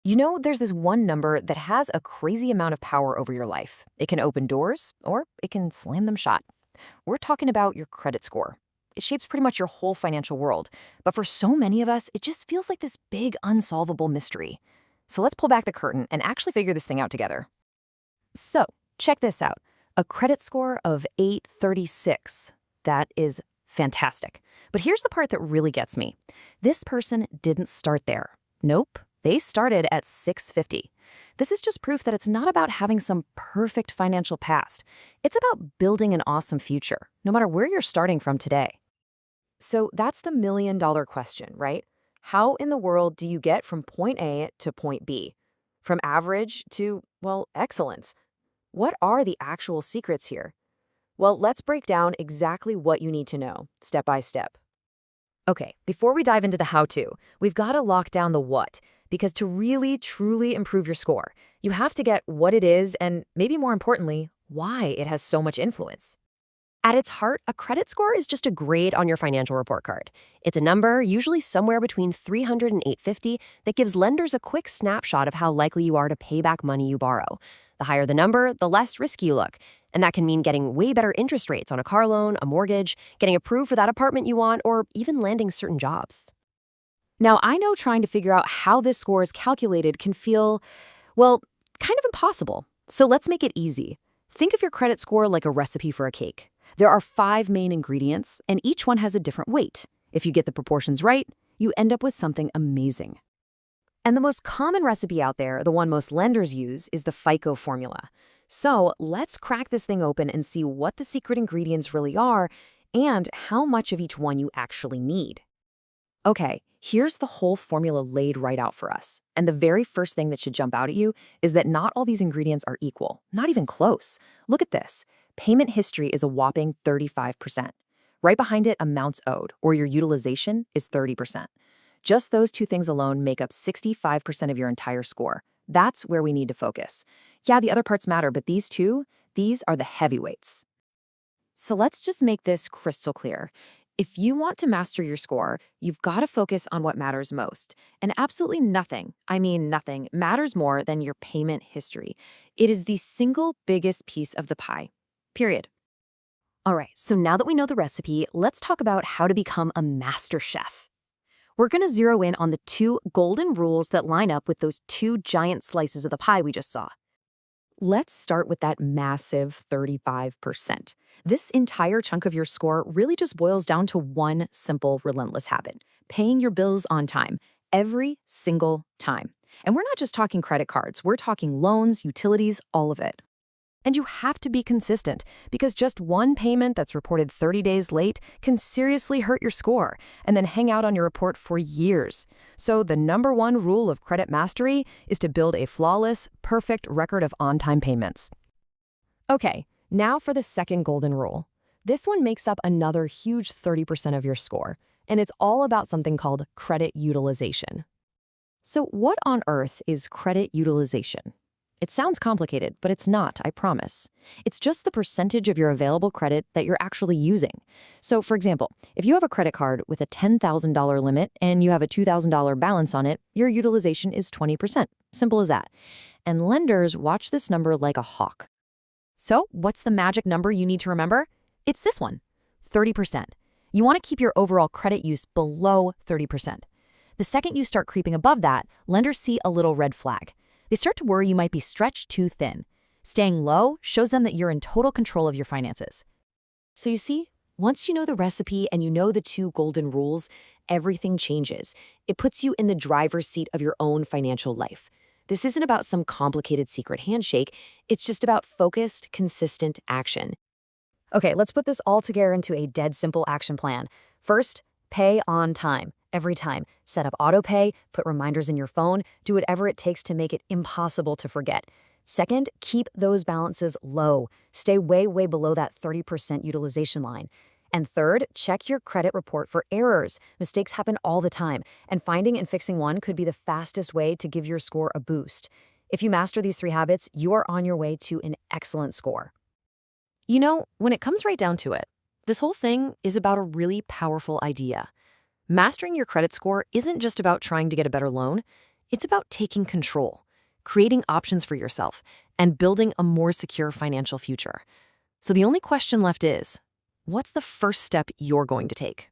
You know, there's this one number that has a crazy amount of power over your life. It can open doors or it can slam them shut. We're talking about your credit score. It shapes pretty much your whole financial world. But for so many of us, it just feels like this big, unsolvable mystery. So let's pull back the curtain and actually figure this thing out together. So, check this out. A credit score of 836. That is fantastic. But here's the part that really gets me. This person didn't start there. Nope, they started at 650. This is just proof that it's not about having some perfect financial past. It's about building an awesome future, no matter where you're starting from today. So that's the million-dollar question, right? How in the world do you get from point A to point B? From average to, well, excellence? What are the actual secrets here? Well, let's break down exactly what you need to know, step by step. Okay, before we dive into the how-to, we've got to lock down the what, because to really, truly improve your score, you have to get what it is and, maybe more importantly, why it has so much influence. At its heart, a credit score is just a grade on your financial report card. It's a number, usually somewhere between 300 and 850, that gives lenders a quick snapshot of how likely you are to pay back money you borrow. The higher the number, the less risky you look. And that can mean getting way better interest rates on a car loan, a mortgage, getting approved for that apartment you want, or even landing certain jobs. Now, I know trying to figure out how this score is calculated can feel, well, kind of impossible. So let's make it easy. Think of your credit score like a recipe for a cake. There are 5 main ingredients, and each one has a different weight. If you get the proportions right, you end up with something amazing. And the most common recipe out there, the one most lenders use, is the FICO formula. So let's crack this thing open and see what the secret ingredients really are and how much of each one you actually need. Okay, here's the whole formula laid right out for us. And the very first thing that should jump out at you is that not all these ingredients are equal, not even close. Look at this. Payment history is a whopping 35%. Right behind it, amounts owed, or your utilization, is 30%. Just those two things alone make up 65% of your entire score. That's where we need to focus. Yeah, the other parts matter, but these are the heavyweights. So let's just make this crystal clear. If you want to master your score, you've got to focus on what matters most. And absolutely nothing, I mean nothing, matters more than your payment history. It is the single biggest piece of the pie. Period. All right, so now that we know the recipe, let's talk about how to become a master chef. We're going to zero in on the 2 golden rules that line up with those 2 giant slices of the pie we just saw. Let's start with that massive 35%. This entire chunk of your score really just boils down to one simple, relentless habit: paying your bills on time, every single time. And we're not just talking credit cards, we're talking loans, utilities, all of it. And you have to be consistent, because just one payment that's reported 30 days late can seriously hurt your score and then hang out on your report for years. So the number one rule of credit mastery is to build a flawless, perfect record of on-time payments. Okay, now for the second golden rule. This one makes up another huge 30% of your score, and it's all about something called credit utilization. So what on earth is credit utilization? It sounds complicated, but it's not, I promise. It's just the percentage of your available credit that you're actually using. So, for example, if you have a credit card with a $10,000 limit and you have a $2,000 balance on it, your utilization is 20%. Simple as that. And lenders watch this number like a hawk. So, what's the magic number you need to remember? It's this one, 30%. You want to keep your overall credit use below 30%. The second you start creeping above that, lenders see a little red flag. They start to worry you might be stretched too thin. Staying low shows them that you're in total control of your finances. So you see, once you know the recipe and you know the 2 golden rules, everything changes. It puts you in the driver's seat of your own financial life. This isn't about some complicated secret handshake. It's just about focused, consistent action. Okay, let's put this all together into a dead simple action plan. First, pay on time. Every time. Set up auto pay, put reminders in your phone, do whatever it takes to make it impossible to forget. Second, keep those balances low. Stay way, way below that 30% utilization line. And third, check your credit report for errors. Mistakes happen all the time, and finding and fixing one could be the fastest way to give your score a boost. If you master these 3 habits, you are on your way to an excellent score. You know, when it comes right down to it, this whole thing is about a really powerful idea. Mastering your credit score isn't just about trying to get a better loan. It's about taking control, creating options for yourself, and building a more secure financial future. So the only question left is, what's the first step you're going to take?